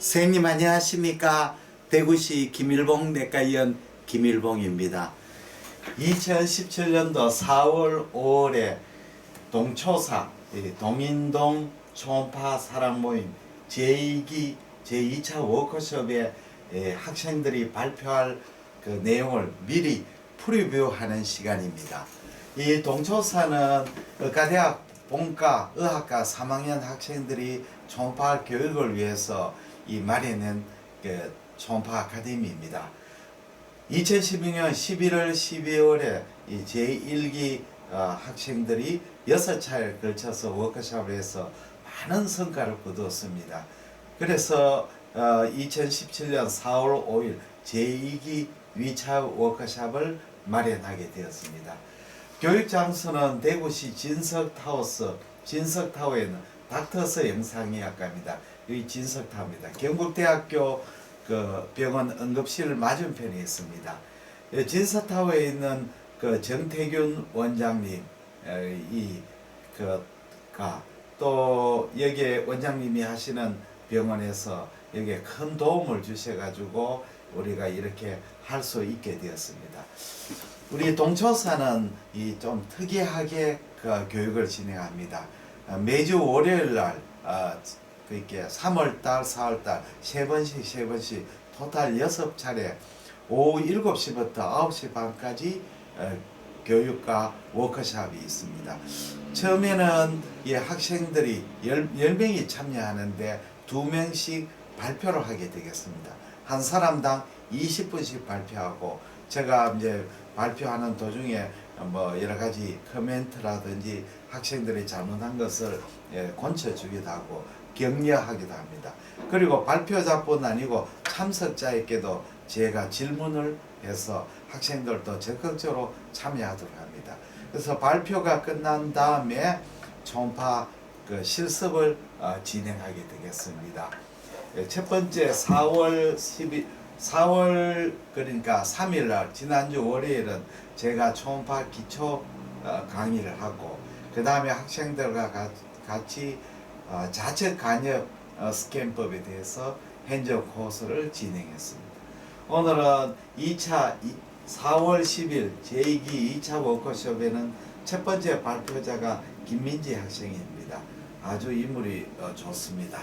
선생님 안녕하십니까. 대구시 김일봉 내과의원 김일봉입니다. 2017년도 4월 5월에 동초사 동인동 초음파 사랑모임 제2기 제2차 워크숍에 학생들이 발표할 그 내용을 미리 프리뷰하는 시간입니다. 이 동초사는 의과대학 본과 의학과 3학년 학생들이 초음파 교육을 위해서 마련한 그 초음파 아카데미입니다. 2012년 11월 12월에 이 제1기 학생들이 6차례에 걸쳐서 워크숍을 해서 많은 성과를 거두었습니다. 그래서 2017년 4월 5일 제2기 위차 워크숍을 마련하게 되었습니다. 교육 장소는 대구시 진석타워에는 닥터스 영상의학과입니다. 여기 진석타워입니다. 경북대학교 그 병원 응급실 맞은편에 있습니다. 진석타워에 있는 그 정태균 원장님 또 여기에 원장님이 하시는 병원에서 여기에 큰 도움을 주셔가지고 우리가 이렇게 할 수 있게 되었습니다. 우리 동초사는 좀 특이하게 그 교육을 진행합니다. 매주 월요일 날 그렇게 3월달, 4월달 세 번씩 토탈 6차례 오후 7시부터 9시 반까지 교육과 워크숍이 있습니다. 처음에는 이 학생들이 10명이 참여하는데 2명씩 발표를 하게 되겠습니다. 한 사람당 20분씩 발표하고 제가 이제 발표하는 도중에 뭐 여러 가지 코멘트라든지 학생들이 잘못한 것을 고쳐주기도 하고 격려하기도 합니다. 그리고 발표자뿐 아니고 참석자에게도 제가 질문을 해서 학생들도 적극적으로 참여하도록 합니다. 그래서 발표가 끝난 다음에 초음파 그 실습을 진행하게 되겠습니다. 첫 번째 4월 그러니까 3일 날 지난주 월요일은 제가 초음파 기초 강의를 하고 그 다음에 학생들과 같이 자체 간접 스캔법에 대해서 현장 코스를 진행했습니다. 오늘은 4월 10일 제2기 2차 워크숍에는 첫 번째 발표자가 김민지 학생입니다. 아주 인물이 좋습니다.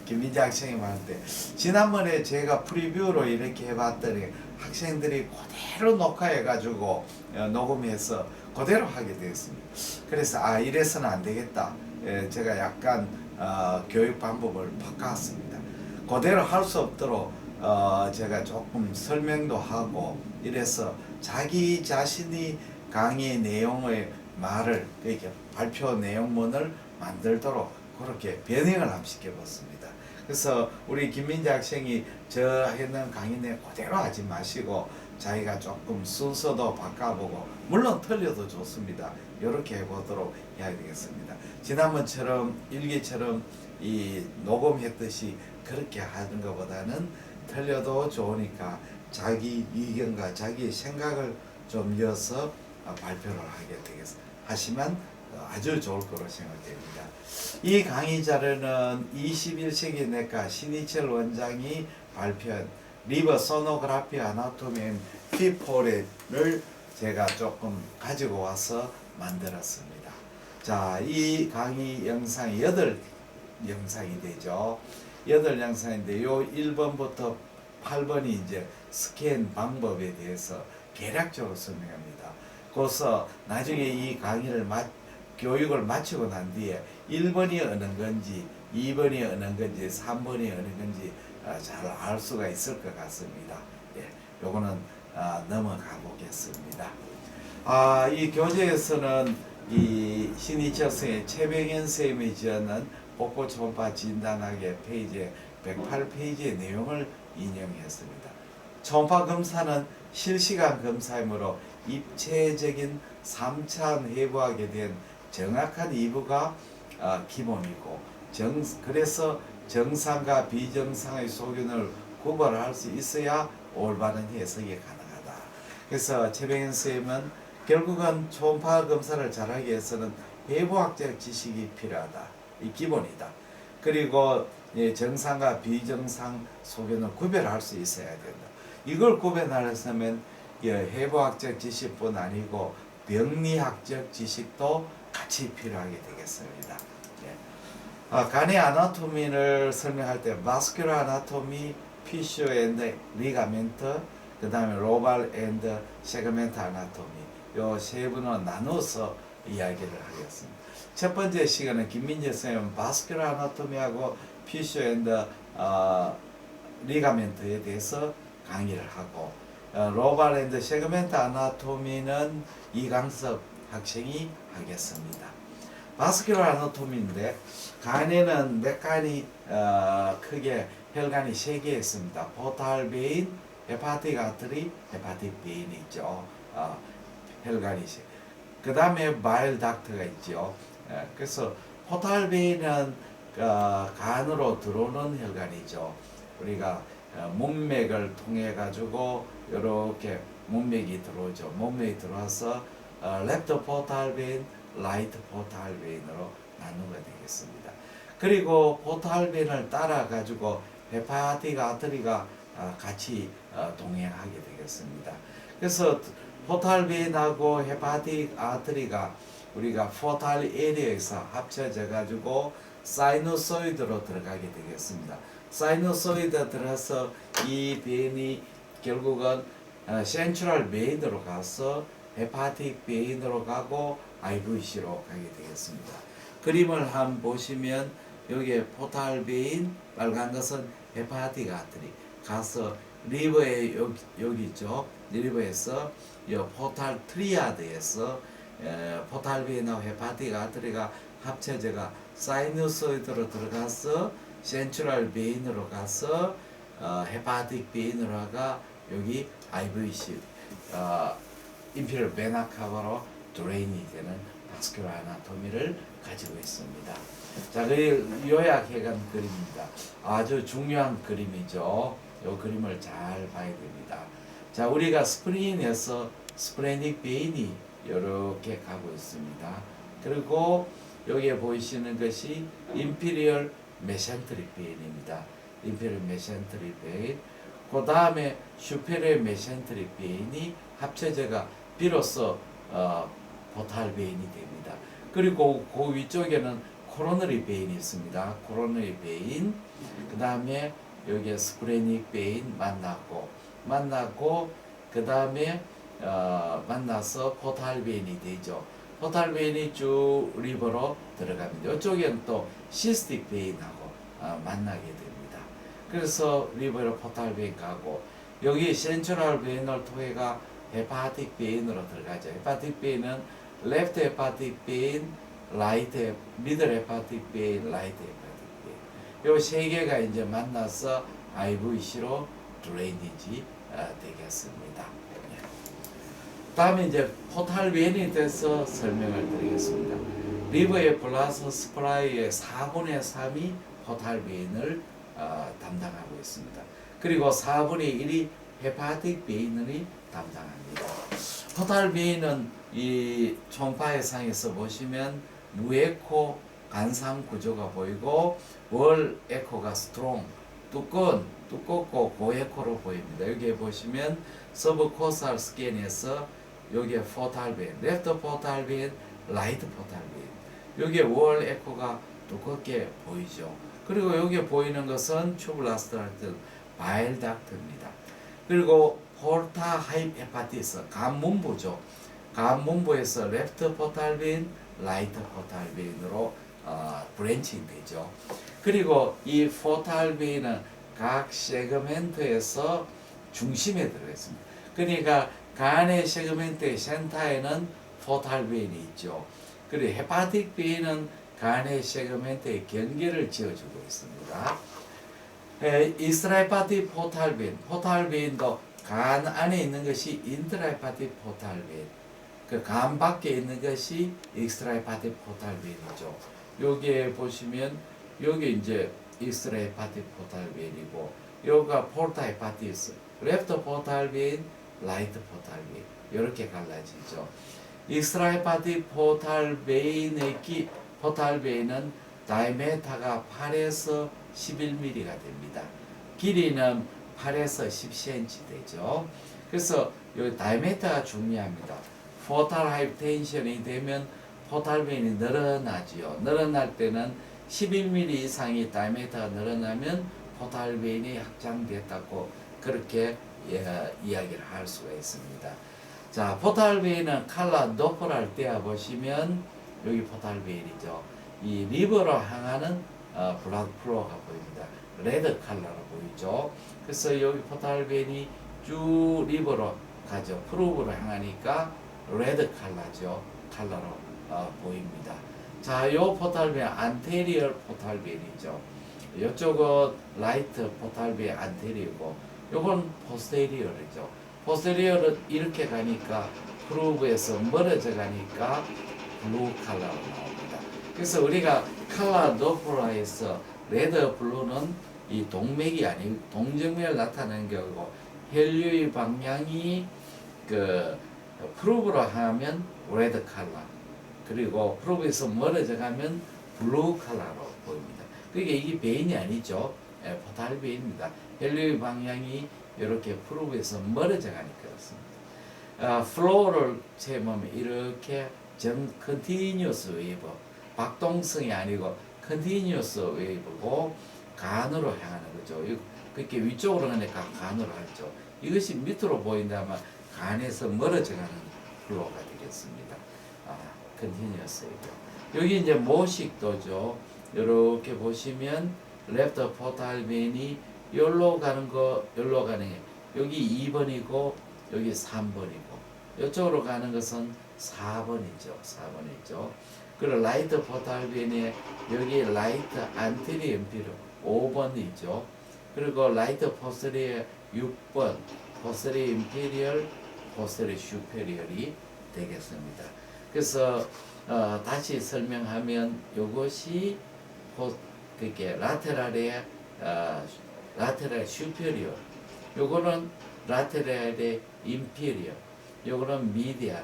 김민지 학생이 많은데 지난번에 제가 프리뷰로 이렇게 해봤더니 학생들이 그대로 녹화해가지고 녹음해서 그대로 하게 되었습니다. 그래서 이래서는 안 되겠다. 제가 약간 교육 방법을 바꿨습니다. 그대로 할 수 없도록 제가 조금 설명도 하고 이래서 자기 자신이 강의 내용의 말을 이렇게 발표 내용문을 만들도록 그렇게 변형을 한번 시켜봤습니다. 그래서 우리 김민지 학생이 저 했는 강의 내용 그대로 하지 마시고 자기가 조금 순서도 바꿔보고 물론 틀려도 좋습니다. 이렇게 해보도록 해야 되겠습니다. 지난번처럼 일기처럼 녹음했듯이 그렇게 하는 것보다는 틀려도 좋으니까 자기 의견과 자기 생각을 좀 이어서 발표를 하시면 아주 좋을 거로 생각됩니다. 이 강의 자료는 21세기 내과 신희철 원장이 발표한 리버 소노그래피 아나토미 앤 피포렛을 제가 조금 가지고 와서 만들었습니다. 자, 이 강의 영상이 8영상이 되죠. 8영상인데 요 1번부터 8번이 이제 스캔 방법에 대해서 개략적으로 설명합니다. 그래서 나중에 이 강의를 교육을 마치고 난 뒤에 1번이 어느 건지 2번이 어느 건지 3번이 어느 건지 잘 알 수가 있을 것 같습니다. 요거는 넘어가 보겠습니다. 이 교재에서는 이 신희철 선생의 최병현 선생님이 지었는 복부 초음파 진단학의 페이지 108페이지의 내용을 인용했습니다. 초음파 검사는 실시간 검사이므로 입체적인 3차원 해부하게 된 정확한 이부가 기본이고 그래서 정상과 비정상의 소견을 구별할 수 있어야 올바른 해석이 가능하다. 그래서 최병현 선생님은 결국은 초음파 검사를 잘하기 위해서는 해부학적 지식이 필요하다. 이 기본이다. 그리고 정상과 비정상 소견을 구별할 수 있어야 된다. 이걸 구별하려면 해부학적 지식뿐 아니고 병리학적 지식도 같이 필요하게 되겠습니다. 간의 아나토미를 설명할 때 바스큘러 아나토미, 피슈 앤드 리가멘트, 그 다음에 로발 앤드 세그멘트 아나토미, 요 세 분을 나눠서 이야기를 하겠습니다. 첫 번째 시간은 김민재 선생님은 바스큘러 아나토미하고 피슈 앤드 리가멘트에 대해서 강의를 하고, 로발 앤드 세그멘트 아나토미는 이강섭 학생이 하겠습니다. 바스큘러 아나토미인데 간에는 맥간이 크게 혈관이 3개 있습니다. 포탈 베인, 헤파틱 아트리, 헤파틱 베인이 있죠. 혈관이. 그 다음에 바일 닥트가 있죠. 그래서 포탈 베인은 간으로 들어오는 혈관이죠. 우리가 문맥을 통해 가지고 이렇게 문맥이 들어오죠. 문맥이 들어와서 랩트 포탈 베인, 라이트 포탈 베인으로 나누게 되겠습니다. 그리고 포탈 베인을 따라 가지고 헤파틱 아트리가 같이 동행하게 되겠습니다. 그래서 포탈 베인하고 헤파틱 아트리가 우리가 포탈 에리어에서 합쳐져 가지고 사이노소이드로 들어가게 되겠습니다. 사이노소이드 들어서 이 베인이 결국은 센트럴 베인으로 가서 헤파틱 베인으로 가고 IVC로 가게 되겠습니다. 그림을 한번 보시면 여기에 포탈 베인, 빨간 것은 헤파틱 아트리 가서 리버에 여기 있죠. 리버에서 이 포탈 트리아드에서 포탈 베인하고 헤파틱 아트리가 합쳐져가 사이누소이드로 들어가서 센트럴 베인으로 가서 헤파틱 베인으로 가 여기 IVC 인피리얼 베나 카바로 드레인이 되는 바스큘러 아나토미를 가지고 있습니다. 자, 그 요약해간 그림입니다. 아주 중요한 그림이죠. 이 그림을 잘 봐야 됩니다. 자, 우리가 스프린에서 스프레닉 베인이 이렇게 가고 있습니다. 그리고 여기에 보이시는 것이 인피리얼 메센트릭 베인입니다. 인피리얼 메센트릭 베인. 그 다음에 슈페리얼 메센트릭 베인이 합쳐져가 비로소 포탈 베인이 됩니다. 그리고 그 위쪽에는 코로너리 베인이 있습니다. 코로너리 베인. 그 다음에 여기에 스프레닉 베인 만나고 그 다음에 만나서 포탈 베인이 되죠. 포탈 베인이 쭉 리버로 들어갑니다. 이쪽에는 또 시스틱 베인하고 만나게 됩니다. 그래서 리버로 포탈 베인 가고 여기 센트럴 베인을 통해가 헤파틱 베인으로 들어가죠. 헤파틱 베인은 레프트 헤파틱 베인, 라이트 미들 헤파틱 베인, 라이트 헤파틱 베인. 요 세 개가 이제 만나서 IVC로 드레이니지 되겠습니다. 다음에 이제 포탈 베인에 대해서 설명을 드리겠습니다. 리버의 플러스 스프라이의 4분의 3이 포탈 베인을 담당하고 있습니다. 그리고 4분의 1이 헤파틱 베인을 담당합니다. 포탈 베인은 이 초음파의 상에서 보시면 무에코 간상 구조가 보이고 월 에코가 스트롱 두껍고 고에코로 보입니다. 여기에 보시면 서브코스탈 스캔에서 여기에 포탈 베인, 레프트 포탈 베인, 라이트 포탈 베인. 여기에 월 에코가 두껍게 보이죠. 그리고 여기에 보이는 것은 튜블라스트라트 바일 닥트입니다. 그리고 포르타 하입 헤파티스 간문부죠. 간문부에서 레프트 포탈 베인, 라이트 포탈 베인으로 브랜칭 되죠. 그리고 이 포탈 베인은 각 세그멘트에서 중심에 들어 있습니다. 그러니까 간의 세그멘트의 센터에는 포탈 베인이 있죠. 그리고 헤파틱 베인은 간의 세그멘트의 경계를 지어주고 있습니다. 익스트라헤파틱 포탈 베인, 포탈 베인도 간 안에 있는 것이 인트라헤파틱 포탈 베인, 그 간 밖에 있는 것이 익스트라헤파틱 포탈 베인이죠. 여기에 보시면 여기 이제 익스트라헤파틱 포탈 베인이고 여기가 포르타 헤파티스, 레프트 포탈 베인, 라이트 포탈 베인 이렇게 갈라지죠. 익스트라헤파틱 포탈 베인의 포탈 베인은 다이메타가 8에서 11mm가 됩니다. 길이는 8에서 10cm 되죠. 그래서 이 다이메타가 중요합니다. 포탈 하이텐션이 되면 포탈벤이 늘어나지요. 늘어날 때는 11mm 이상이 다이메타가 늘어나면 포탈벤이 확장됐다고 그렇게 이야기를 할 수가 있습니다. 자, 포탈벤은 칼라 도플러를 떼어 보시면 여기 포탈벤이죠. 이 리버로 향하는 블라드 플로우가 보입니다. 레드 컬러로 보이죠. 그래서 여기 포탈벤이 쭉 리버로 가죠. 프루브로 향하니까 레드 컬러죠. 컬러로 보입니다. 자, 요 포탈벤 안테리얼 포탈벤이죠. 이쪽은 라이트 포탈벤 안테리어고 요건 포스테리얼이죠. 포스테리얼은 이렇게 가니까 프루브에서 멀어져 가니까 블루 컬러로 나옵니다. 그래서 우리가 컬러 도플러에서 레드 블루는 이 동맥이 아니고 동정맥을 나타내는 경우고 혈류의 방향이 그 프루브로 하면 레드 컬러 그리고 프루브에서 멀어져 가면 블루 컬러로 보입니다. 그러니까 이게 베인이 아니죠. 포탈벤입니다. 혈류의 방향이 이렇게 프루브에서 멀어져 가니까 그렇습니다. 플로우를 체험하면 이렇게 컨티뉴어스 웨이브 박동성이 아니고 컨티뉴어스 웨이브고 간으로 향하는 거죠. 그렇게 위쪽으로 가니까 간으로 하죠. 이것이 밑으로 보인다면 간에서 멀어져 가는 플로우가 되겠습니다. 컨티뉴어스 웨이브. 여기 이제 모식도죠. 이렇게 보시면 레프트 포탈벤이 여기로 가는 거, 여기로 가는 게 여기 2번이고 여기 3번이고 이쪽으로 가는 것은 4번이죠. 4번이죠. 그리고 라이트 포탈벤에 여기 라이트 안테리 엠피르 5번이죠. 그리고 라이트 포스리에 6번 포스리 임페리얼 포스리 슈페리얼이 되겠습니다. 그래서 다시 설명하면 이것이 그게 라테랄의 라테랄 슈페리얼, 요거는 라테랄의 인피리얼, 요거는 미디안,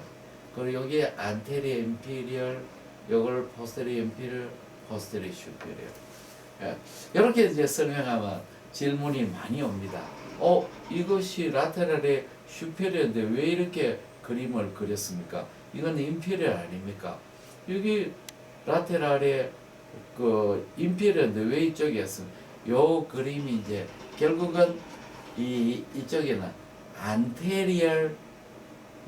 그리고 여기 안테리어 인피리얼, 요걸 포스테리어 인피리얼, 포스테리어 슈페리얼. 이렇게 이제 설명하면 질문이 많이 옵니다. 이것이 라테랄의 슈페리얼인데 왜 이렇게 그림을 그렸습니까? 이건 인피리얼 아닙니까? 여기 라테랄의 그 인피리얼인데 왜 이쪽에 했습니까? 요 그림이 이제 결국은 이쪽에는 안테리얼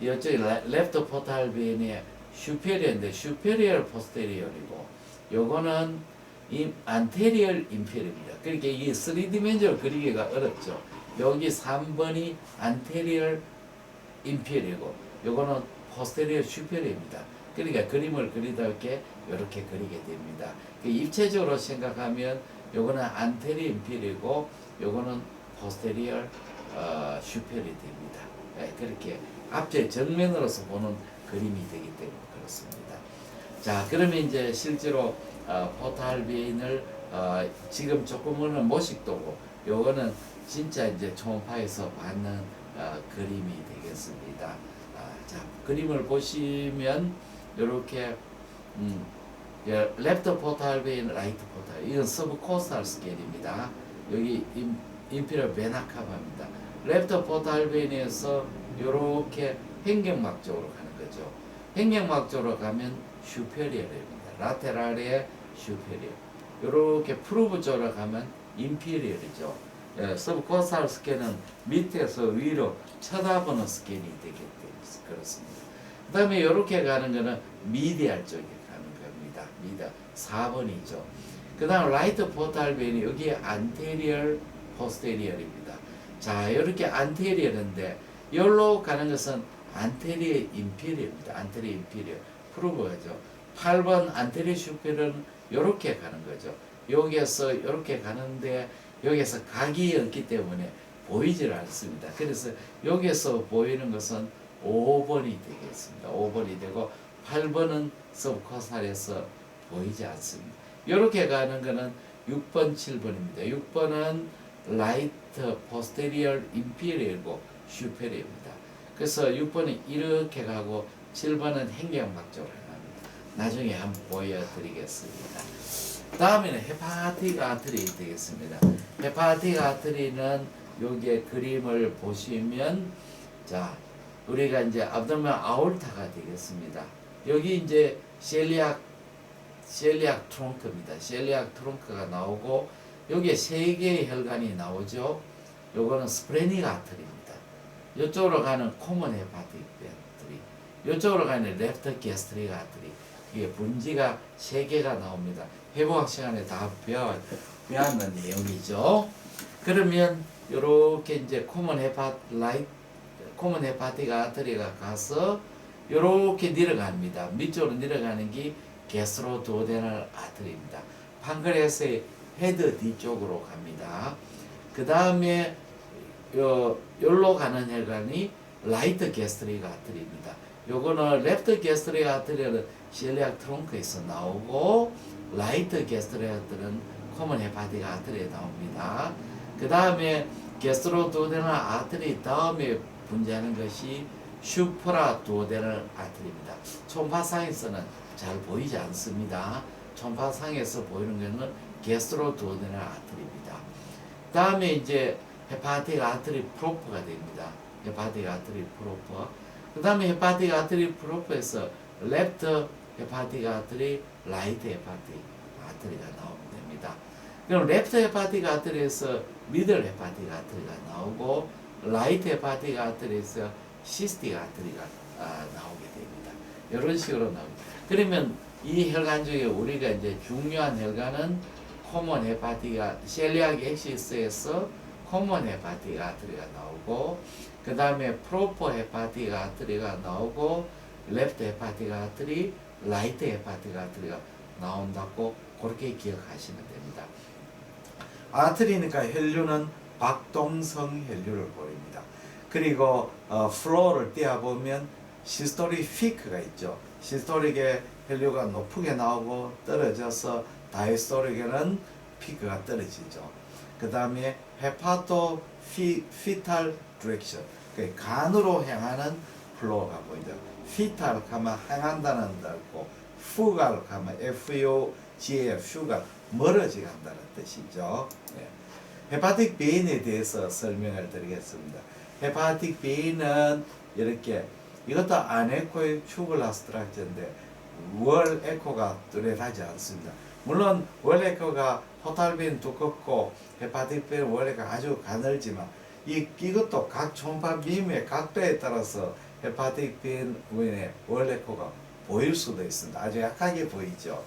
이쪽에 레프트 포탈벤의 슈페리얼인데 슈페리얼 포스테리얼이고 요거는 안테리얼 인페리얼입니다. 그러니까 이게 3디멘sion을 그리기가 어렵죠. 여기 3번이 안테리얼 인페리얼이고 요거는 포스테리얼 슈페리얼입니다. 그러니까 그림을 그리다 이렇게 그리게 됩니다. 입체적으로 생각하면 요거는 안테리어 인페리얼이고 요거는 포스테리얼 슈페리얼이 됩니다. 그렇게 앞에 정면으로서 보는 그림이 되기 때문에 그렇습니다. 자, 그러면 이제 실제로 포탈벤을 지금 조금은 모식도고 요거는 진짜 이제 초음파에서 받는 그림이 되겠습니다. 자, 그림을 보시면 요렇게 레프트 포탈벤, 라이트 포탈, 이건 서브코스탈 스케일입니다. 여기 인피리얼 베나카바입니다. 레프트 포탈벤에서 요렇게 행경막 쪽으로 가는 거죠. 행경막 쪽으로 가면 슈페리얼입니다. 라테랄의 슈페리얼. 요렇게 프루브 쪽으로 가면 인피리얼이죠. 서브코스탈 스케일은 밑에서 위로 쳐다보는 스케일이 되기 때문에 그렇습니다. 그 다음에 요렇게 가는 거는 미디알 쪽에 가는 겁니다. 미디알 4번이죠. 그 다음 라이트 포탈벤이 여기 안테리얼 포스테리얼입니다. 자, 이렇게 안테리얼인데 여기로 가는 것은 안테리어 인피리얼입니다. 안테리어 인피리얼 프루브가죠. 8번 안테리어 슈페리얼은 이렇게 가는 거죠. 여기에서 이렇게 가는데 여기에서 각이 없기 때문에 보이질 않습니다. 그래서 여기에서 보이는 것은 5번이 되겠습니다. 5번이 되고 8번은 서브코스탈에서 보이지 않습니다. 이렇게 가는 것은 6번, 7번입니다. 6번은 라이트 포스테리얼 인피리얼이고 슈페리얼입니다. 그래서 6번은 이렇게 가고 7번은 행경막 쪽으로 갑니다. 나중에 한번 보여드리겠습니다. 다음에는 헤파틱 아트리 되겠습니다. 헤파틱 아트리는 여기에 그림을 보시면 자 우리가 이제 압도멘 아올타가 되겠습니다. 여기 이제 셀리악 트렁크입니다. 셀리악 트렁크가 나오고 여기에 세 개의 혈관이 나오죠. 요거는 스프레닉 아트리입니다. 이쪽으로 가는 코먼 헤파틱 아트리, 이쪽으로 가는 레프트 게스트릭 아트리. 이게 분지가 세 개가 나옵니다. 해부학 시간에 다 배웠는 내용이죠. 그러면 요렇게 이제 코먼 헤파틱 아트리가 가서 요렇게 내려갑니다. 밑쪽으로 내려가는 게 게스트로두오데널 아트리입니다. 판크레아스의 헤드 뒤쪽으로 갑니다. 그 다음에 요로 가는 혈관이 라이트 게스트릭 아트리입니다. 요거는 레프트 게스트릭 아트리는 셀리악 트렁크에서 나오고 라이트 게스트릭 아트리는 코먼 헤파틱 아트리에 나옵니다. 그 다음에 게스트로두오데널 아트리 다음에 분지하는 것이 슈프라두오데널 아트리입니다. 초음파상에서는 잘 보이지 않습니다. 초음파상에서 보이는 것은 게스트로두오데널 아트리입니다. 다음에 이제 헤파틱 아트리 프로퍼가 됩니다. 헤파틱 아트리 프로퍼. 그 다음에 헤파틱 아트리 프로퍼에서 레프트 헤파틱 아트리, 라이트 헤파틱 아트리가 나오면 됩니다. 그럼 레프트 헤파틱 아트리에서 미들 헤파틱 아트리가 나오고 라이트 헤파틱 아트리에서 시스틱 아트리가 나오게 됩니다. 이런 식으로 나옵니다. 그러면 이 혈관 중에 우리가 이제 중요한 혈관은 코먼 헤파틱 셀리악 액시스에서 코먼 헤파틱 아트리가 나오고 그 다음에 프로퍼 헤파틱 아트리가 나오고 레프트 헤파틱 아트리, 라이트 헤파틱 아트리가 나온다고 그렇게 기억하시면 됩니다. 아트리니까 혈류는 박동성 혈류를 보입니다. 그리고 플로어를 띄어보면 시스토릭 피크가 있죠. 시스토릭의 혈류가 높게 나오고 떨어져서 다이스토릭에는 피크가 떨어지죠. 그 다음에 헤파토 피탈 디렉션, 간으로 향하는 플로어가 보이죠. 피탈 하면 향한다는 뜻이고 fugal 하면 FUGAL, fugal 멀어지게 한다는 뜻이죠. 네. 헤파틱 베인에 대해서 설명을 드리겠습니다. 헤파틱 베인은 이렇게 이것도 아네코의 튜블라 스트럭처인데 월 에코가 뚜렷하지 않습니다. 물론 월 에코가 포탈빈 두껍고 헤파틱 베인 월 에코가 아주 가늘지만 이것도 각 초음파 빔의 각도에 따라서 헤파틱 베인의 월 에코가 보일 수도 있습니다. 아주 약하게 보이죠.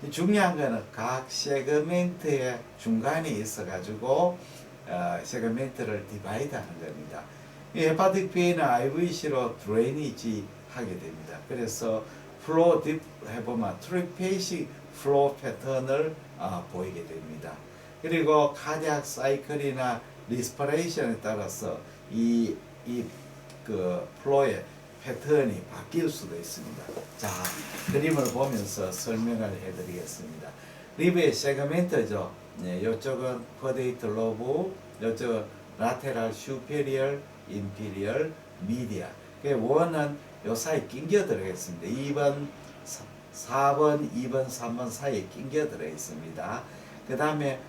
중요한 거는 각 세그멘트의 중간에 있어 가지고 세그멘트를 디바이드 하는 겁니다. 이 헤파틱 베인은 IVC로 드레이니지 하게 됩니다. 그래서 플로우 딥 해보면 트리페이식 플로우 패턴을 보이게 됩니다. 그리고 카디악 사이클이나 리스퍼레이션에 따라서 그 플로우의 패턴이 바뀔 수도 있습니다. 자, 그림을 보면서 설명을 해드리겠습니다. 리브의 세그멘트죠. 네, 이쪽은 퍼데이트 로브, 이쪽은 라테랄 슈페리얼, 인피리얼, 미디아. 원은 요 사이 낑겨 들어있습니다. 2번, 4번, 2번, 3번 사이에 낑겨 들어있습니다. 그 다음에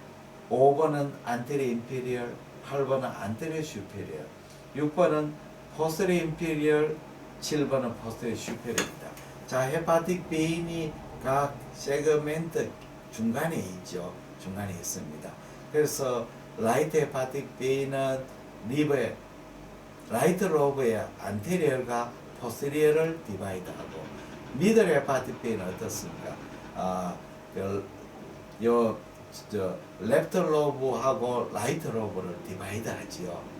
5번은 안테리어 인피리얼, 8번은 안테리어 슈페리얼, 6번은 포스테리어 인피리얼, 7번은 포스테리어 슈페리얼입니다. 자, 헤파틱 베인이 각 세그멘트 중간에 있죠. 중간에 있습니다. 그래서 라이트 헤파틱 베인은 리버의 라이트 로브의 안테리얼과 포스테리얼을 디바이드하고 미들 헤파틱 베인은 어떻습니까? 레프트 로브하고 라이트 로브를 디바이드하지요.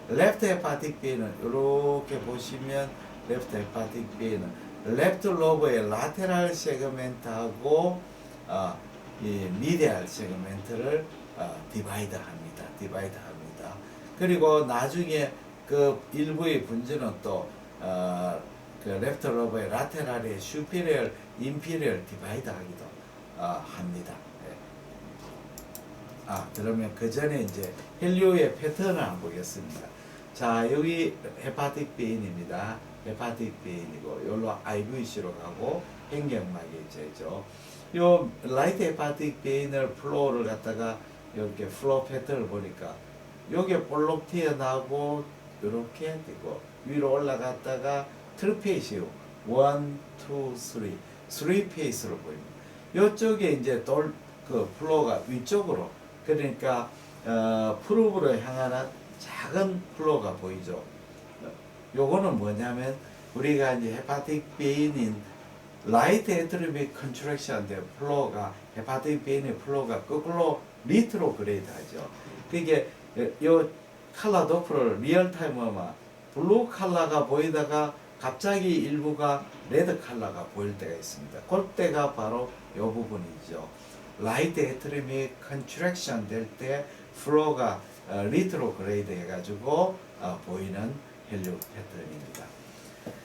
레프트 헤파틱 베인은 이렇게 보시면 레프트 헤파틱 베인은 레프트 로브의 라테랄 세그멘트하고 이 미디알 세그멘트를 디바이드합니다. 그리고 나중에 그 일부의 분지는 또 그 레프트 로브의 라테랄의 슈피리얼, 인피리얼 디바이드하기도 합니다. 그러면 그 전에 이제 혈류의 패턴을 한번 보겠습니다. 자, 여기 헤파틱 베인입니다. 헤파틱 베인이고, 여기로 IVC로 가고, 횡격막이 있죠. 요 라이트 헤파틱 베인을 플로우를 갖다가 이렇게 플로우 패턴을 보니까 요게 볼록 튀어나오고 이렇게 되고 위로 올라갔다가 트리페이시요 1, 2, 3 페이스로 보입니다. 요쪽에 이제 그 플로우가 위쪽으로 그러니까 프루브로 향하는 작은 플로우가 보이죠. 요거는 뭐냐면 우리가 이제 헤파틱 베인인 라이트 에트리믹 컨트랙션인데 플로우가 헤파틱 베인의 플로우가 거꾸로 리트로 그레이드 하죠. 그게 요 칼라 도프를 리얼타임어마 블루 칼라가 보이다가 갑자기 일부가 레드 칼라가 보일 때가 있습니다. 그때가 바로 요 부분이죠. 라이트 에트리믹 컨트랙션 될 때 플로우가 리트로 그레이드 해가지고 보이는 헬륨 패턴입니다.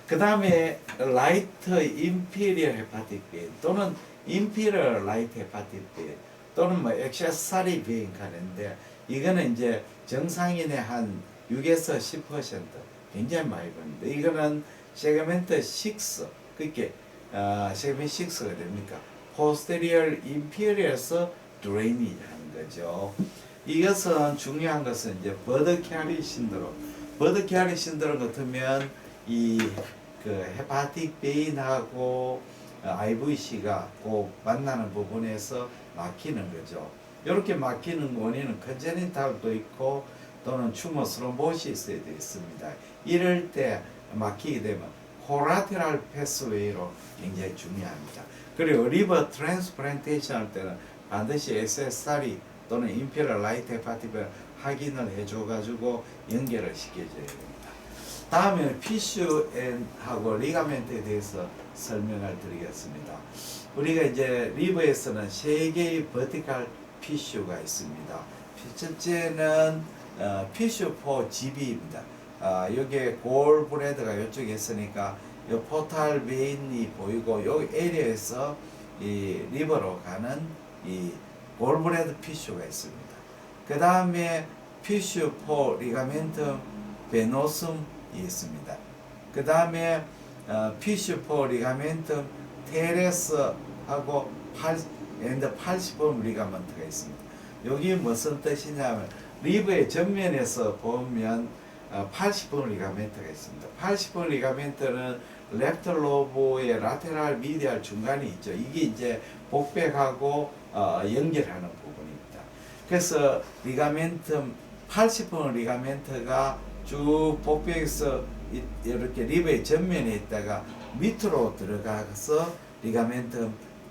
그 다음에 라이트 인피리어 헤파틱 베인 또는 인피리어 라이트 헤파틱 베인 또는 뭐 액세서리 베인 가는데 이거는 이제 정상인의 한 6에서 10% 굉장히 많이 보입니다. 이거는 세그멘트 6 그렇게 세그멘트 6가 됩니까? posterior inferior에서 drainage 하는 거죠. 이것은 중요한 것은 이제 버드 캐리 신드롬. 버드 캐리 신드롬 같으면 이 그 헤파틱 베인하고 IVC가 꼭 만나는 부분에서 막히는 거죠. 이렇게 막히는 원인은 컨제니탈도 있고 또는 추모 스롬보시스에도 있습니다. 이럴 때 막히게 되면 코라테랄 패스웨이로 굉장히 중요합니다. 그리고 리버 트랜스플란테이션 할 때는 반드시 SSR이 또는 임페럴 라이트 헤파틱을 확인을 해줘가지고 연결을 시켜줘야 됩니다. 다음에 피슈하고 리가멘트에 대해서 설명을 드리겠습니다. 우리가 이제 리버에서는 3개의 버티컬 피슈가 있습니다. 첫째는 피슈4 GB입니다. 여기에 골브레드가 이쪽에 있으니까 이 포탈 베인이 보이고 요 에리어에서 이 리버로 가는 이 골브레드 피슈가 있습니다. 그 다음에 피슈4 리가멘트 베노숨이 있습니다. 그 다음에 피슈4 리가멘트 테레스하고 80번 리가멘트가 있습니다. 여기 무슨 뜻이냐면 리버의 전면에서 보면 80번 리가멘트가 있습니다. 80번 리가멘트는 랩트 로브의 라테랄 미디알 중간에 있죠. 이게 이제 복백하고 연결하는 부분입니다. 그래서 리가멘트 80번 리가멘트가 쭉 복백에서 이렇게 리버의 전면에 있다가 밑으로 들어가서 리가멘트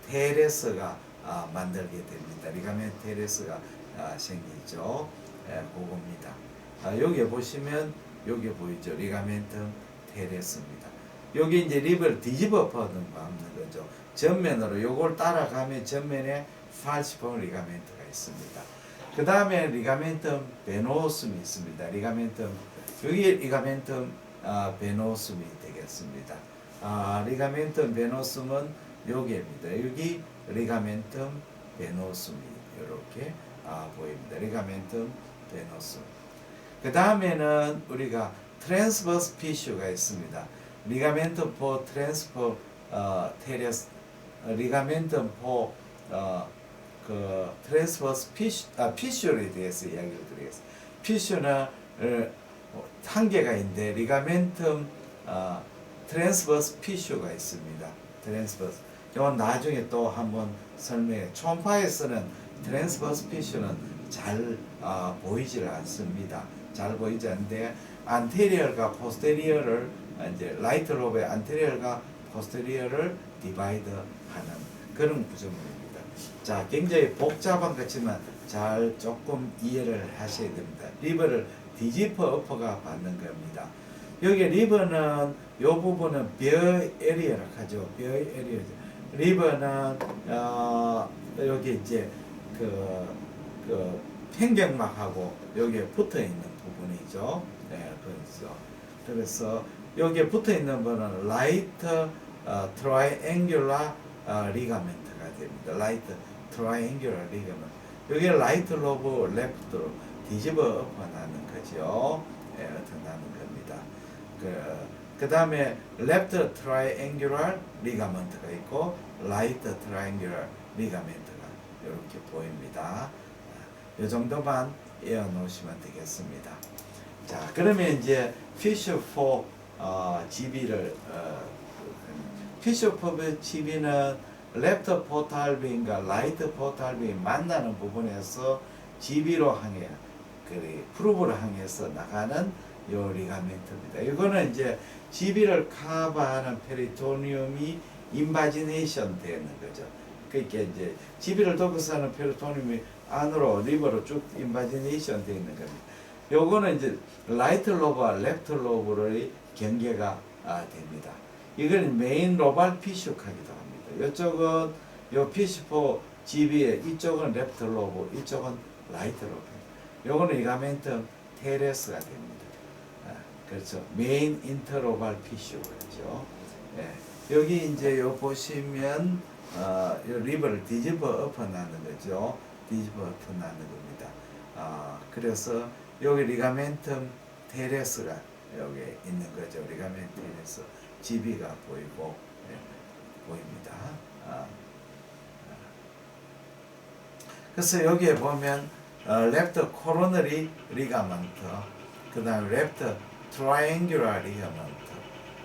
테레스가 만들게 됩니다. 리가멘트 테레스가 생기죠. 그겁니다. 여기 보시면 여기 보이죠. 리가멘트 테레스입니다. 여기 이제 리버를 뒤집어 뻗는 거죠. 전면으로 요걸 따라가면 전면에 80번 리가멘트가 있습니다. 그 다음에 리가멘트 베노숨이 있습니다. 리가멘트 여기 리가멘트 베노숨이 되겠습니다. 리가멘트 베노숨은 여기입니다. 여기 리가멘트 베노숨이 이렇게 보입니다. 리가멘트 베노숨. 그 다음에는 우리가 트랜스버스 피슈가 있습니다. 리가멘트 포 트랜스퍼 테레스 리가멘트 포 그 트랜스버스 피슈에 대해서 이야기를 드리겠습니다. 피슈는 한 개가 있는데 리가멘트 트랜스버스 피슈가 있습니다. 트랜스버스. 이건 나중에 또 한번 설명해. 초음파에서는 트랜스버스 피슈는 잘 보이질 않습니다. 잘 보이지 않는데 안테리얼과 포스테리얼을 이제 라이트 로브의 안테리얼과 포스테리얼을 디바이드 하는 그런 구조물입니다. 자, 굉장히 복잡한 것지만 잘 조금 이해를 하셔야 됩니다. 리버를 뒤집어 엎어가 받는 겁니다. 여기 리버는 요 부분은 뼈 에리어라고 하죠. 뼈 에리어. 리버는 여기 이제 그 횡격막하고 여기에 붙어 있는 부분이죠. 네, 그래서 여기에 붙어 있는 부분은 라이트 트라이앵귤라 리가멘트가 됩니다. 라이트 트라이앵귤라 리가멘트. 여기 라이트 로브 레프트로 뒤집어 엎어나는 거죠. 예, 나는 겁니다. 그 다음에 레프트 트라이앵귤라 리가멘트가 있고 라이트 트라이앵귤라 리가멘트가 이렇게 보입니다. 이 정도만 외워 놓으시면 되겠습니다. 자, 그러면 이제 피셔4 GB를 피셔4 GB는 레프트 포탈 빈과 라이트 포탈 빈 만나는 부분에서 GB로 향해 프루브를 향해서 나가는 요 리가멘트입니다. 이거는 이제 GB를 커버하는 페리토니움이 인바지네이션 되는 거죠. 그러니까 이제 GB를 돕고서 하는 페리토니움이 안으로 리버로 쭉 인바지네이션 되어 있는 겁니다. 요거는 이제 라이트 로브와 레프트 로브의 경계가 됩니다. 이건 메인 로발 피슈하기도 합니다. 이쪽은 요 피슈4 GB의 이쪽은 레프트 로브, 이쪽은 라이트 로브. 요거는 리가멘트 테레스가 됩니다. 그렇죠. 메인 인터로발 피슈 그렇죠. 예. 여기 이제 요 보시면 요 리버를 뒤집어 엎어나는 거죠. 뒤집어 엎어나는 겁니다. 그래서 여기 리가멘텀 테레스가 여기 있는 거죠. 리가멘텀 테레스 GB가 보이고 보입니다. 그래서 여기에 보면 레프트 코로너리 리가먼트, 그 다음에 레프트 트라이앵귤러 리가먼트,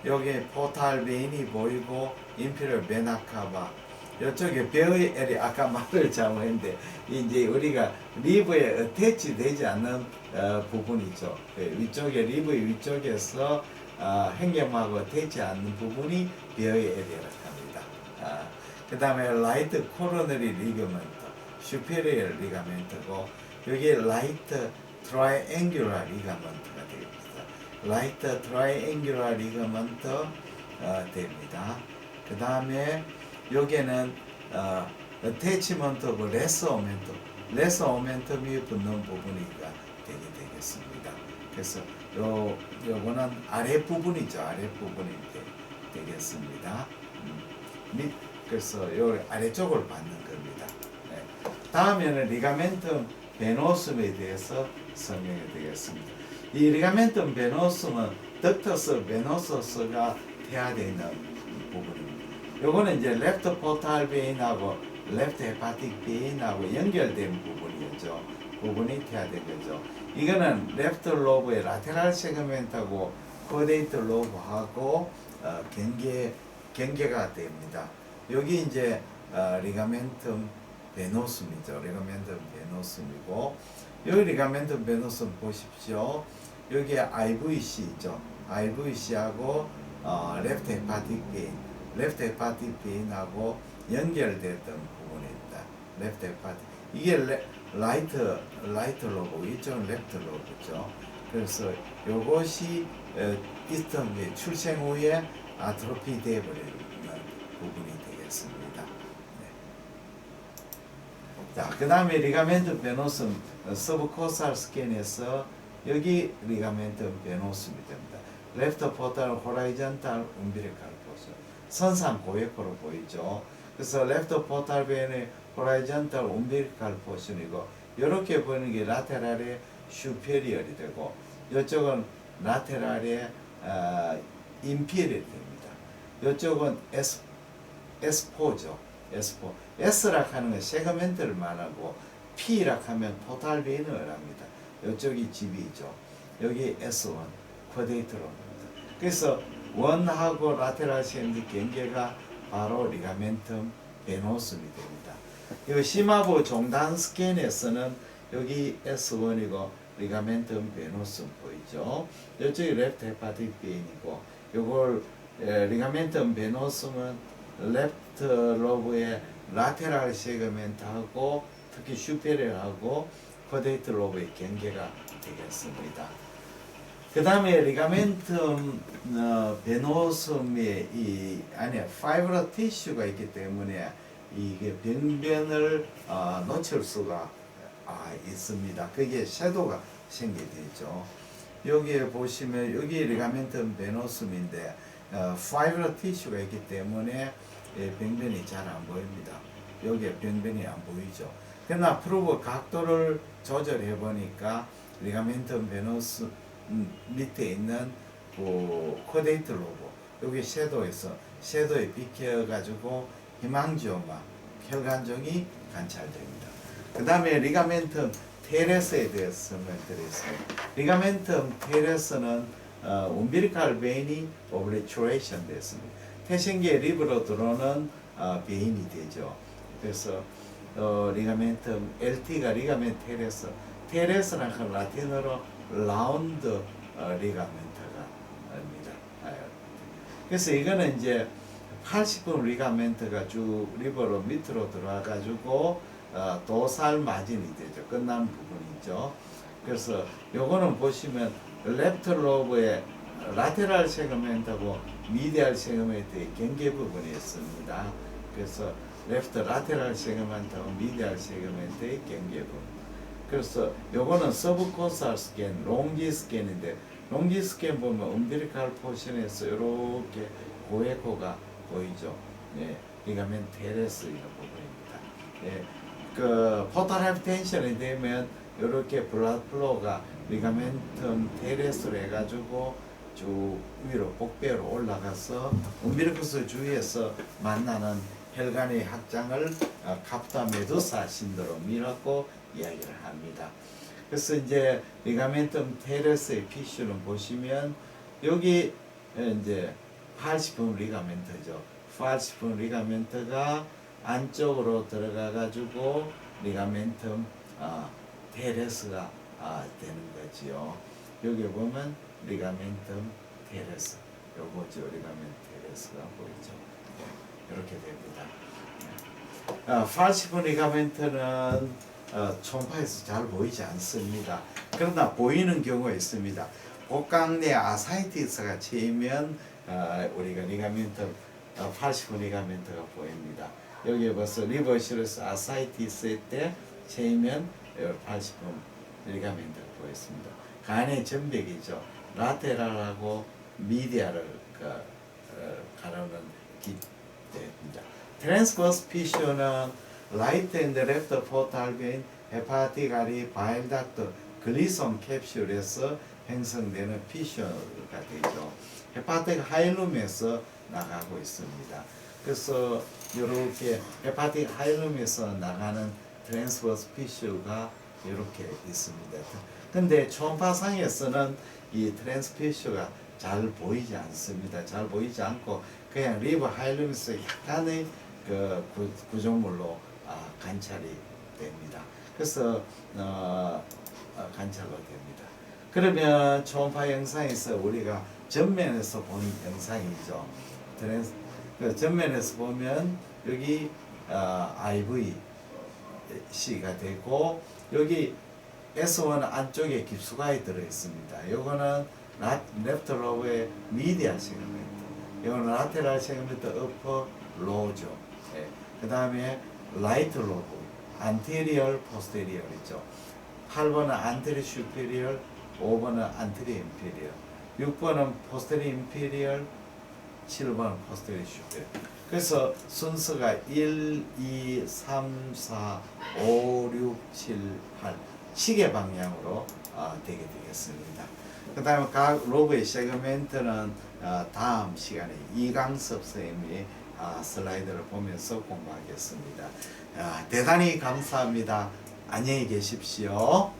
여기 포탈 베인이 보이고 인피리어 베나카바, 이쪽에 베어의 엘이 아까 말을 잘못했는데 이제 우리가 리브에 어태치 되지 않는 부분이죠. 위쪽에 리브의 위쪽에서 행경하고 어태치 않는 부분이 베어의 엘이라고 합니다. 그 다음에 라이트 코로너리 리가먼트, 슈페리얼 리가멘트고 여기 라이트 트라이앵귤러 리가먼트가 되겠습니다. 라이트 트라이앵귤러 리가먼트 됩니다. 그 다음에 여기는 어태치먼트 오브 레스 오멘텀, 레스 오멘텀이 붙는 부분이가 되겠습니다. 그래서 요거는 아래 부분이죠. 아래 부분이 되겠습니다. 그래서 요 아래쪽을 받는 겁니다. 네. 다음에는 리가멘텀 베노숨에 대해서 설명해 드리겠습니다. 이 리가멘텀 베노숨은 덕터스 베노서스가 태화되어 있는 부분입니다. 요거는 이제 레프트 포탈 베인하고 레프트 헤파틱 베인하고 연결된 부분이 태화된 거죠. 이거는 레프트 로브의 라테랄 세그멘트하고 코데이트 로브하고 경계가 됩니다. 여기 이제 리가멘텀 베노숨이죠. 리가멘텀 베노숨이고 여기 리가멘텀 베노숨 보십시오. 여기 IVC죠. IVC하고 레프트 헤파틱 베인, 레프트 헤파틱 베인하고 연결됐던 부분입니다. 레프트 헤파틱, 이게 라이트 로브, 이쪽은 레프트 로브죠. 그래서 요것이 있던 게 출생 후에 아트로피 되어버리는 부분이 되겠습니다. 네. 자, 그 다음에 리가멘트 베노숨 서브코스탈 스캔에서 여기 리가멘트 베노숨이 됩니다. 레프트 포탈 호라이전탈 움비리칼 포션, 선상 고액으로 보이죠. 그래서 레프트 포탈 베인의 호라이전탈 움비리칼 포션이고 이렇게 보이는 게 라테랄의 슈페리얼이 되고 이쪽은 라테랄의 인피리얼이 됩니다. 이쪽은 S4죠. S4. S라 하는 건 세그멘트를 말하고 P라 하면 포탈 베인을 합니다. 이쪽이 GB죠. 여기 S1 쿼데이트로 합니다. 그래서 원하고 라테랄 세그멘트 경계가 바로 리가멘텀 베노숨이 됩니다. 이 시마부 종단 스캔에서는 여기 S1이고 리가멘텀 베노숨 보이죠. 이쪽이 레프트 헤파틱 베인이고 이걸 리가멘텀 베노숨은 레프트 로브의 라테랄 세그멘트하고 특히 슈페리얼하고 쿼데이트 로브의 경계가 되겠습니다. 그 다음에 리가멘텀 베노숨의 이 안에 파이브러 티슈가 있기 때문에 이게 병변을 놓칠 수가 있습니다. 그게 섀도우가 생기게 되죠. 여기에 보시면 여기 리가멘텀 베노숨인데 파이브러 티슈가 있기 때문에 병변이 잘 안 보입니다. 여기에 병변이 안 보이죠. 그러나 프로브 각도를 조절해 보니까 리가멘텀 베노숨 밑에 있는 그 코데이트 로브 여기 섀도우에 비켜 가지고 혈관종이 관찰됩니다. 그 다음에 리가멘텀 테레스에 대해서 설명드리겠습니다. 리가멘텀 테레스는 umbilical 베인이 오블리추레이션 됐습니다. 태생계 립으로 들어오는 베인이 되죠. 그래서 리가멘텀 LT가 리가멘 테레스, 테레스는 라틴어로 라운드 리가멘트가 입니다. 그래서 이거는 이제 80분 리가멘트가 쭉 리버로 밑으로 들어와 가지고 도살 마진이 되죠. 끝난 부분이죠. 그래서 요거는 보시면 레프트 로브의 라테랄 세그멘트하고 미디얼 세그멘트의 경계 부분이 있습니다. 그래서 레프트 라테랄 세그멘트하고 미디얼 세그멘트의 경계 부분. 그래서 요거는 서브코스알 스캔, 롱지 스캔인데 롱지 스캔 보면 umbilical 포션에서 이렇게 고에코가 보이죠. 예, 리가멘 테레스 이런 부분입니다. 예, 그 포탈 하이퍼텐션이 되면 이렇게 블라드 플로우가 리가멘텀 테레스로 해가지고 쭉 위로 복배로 올라가서 umbilicus 주위에서 만나는 혈관의 확장을 카프타 메두사 신드롬이라고 이야기를 합니다. 그래서 이제 리가멘텀 테레스의 피슈는 보시면 여기 이제 팔시품 리가멘트죠. 팔시품 리가멘트가 안쪽으로 들어가 가지고 리가멘텀 테레스가 되는 거지요. 여기 보면 리가멘텀 테레스, 요거죠. 리가멘 테레스가 보이죠. 이렇게 됩니다. 팔시품 리가멘트는 초음파에서 잘 보이지 않습니다. 그러나 보이는 경우가 있습니다. 복강 내 아사이티스가 치이면 우리가 리가멘트 80분 리가멘트가 보입니다. 여기 벌써 리버시러스 아사이티스 때 치이면 80분 리가멘트가 보였습니다. 간의 전백이죠. 라테랄하고 미디아를 가르는 기대입니다. 트랜스버스 피쇼는 라이트 앤드 레프트 포탈 베인 헤파틱 아리 바일 닥터 글리손 캡슐에서 형성되는 피쇼가 되죠. 헤파틱 하일룸에서 나가고 있습니다. 그래서 이렇게 헤파틱 하일룸에서 나가는 트랜스버스 피쇼가 이렇게 있습니다. 근데 초음파상에서는 이 트랜스 피쇼가 잘 보이지 않습니다. 잘 보이지 않고 그냥 리버 하일룸에서 약간의 그 구조물로 관찰이 됩니다. 그래서 관찰로 됩니다. 그러면 초음파 영상에서 우리가 전면에서 본 영상이죠. 그 전면에서 보면 여기 IVC가 되고 여기 S1 안쪽에 깁스가이 들어 있습니다. 요거는 레프트 로브의 미디얼 세그멘트, 요거는 라테랄 세그멘트 어퍼 로죠. 네. 그 다음에 라이트 로브, 안테리얼 포스테리얼이죠. 8번은 안테리 슈페리얼, 5번은 안테리 인페리얼, 6번은 포스테리 인페리얼, 7번은 포스테리 슈페리얼. 그래서 순서가 1, 2, 3, 4, 5, 6, 7, 8 시계 방향으로 되게 되겠습니다. 그 다음에 각 로브의 세그멘트는 다음 시간에 이강섭 선생님이 슬라이드를 보면서 공부하겠습니다. 대단히 감사합니다. 안녕히 계십시오.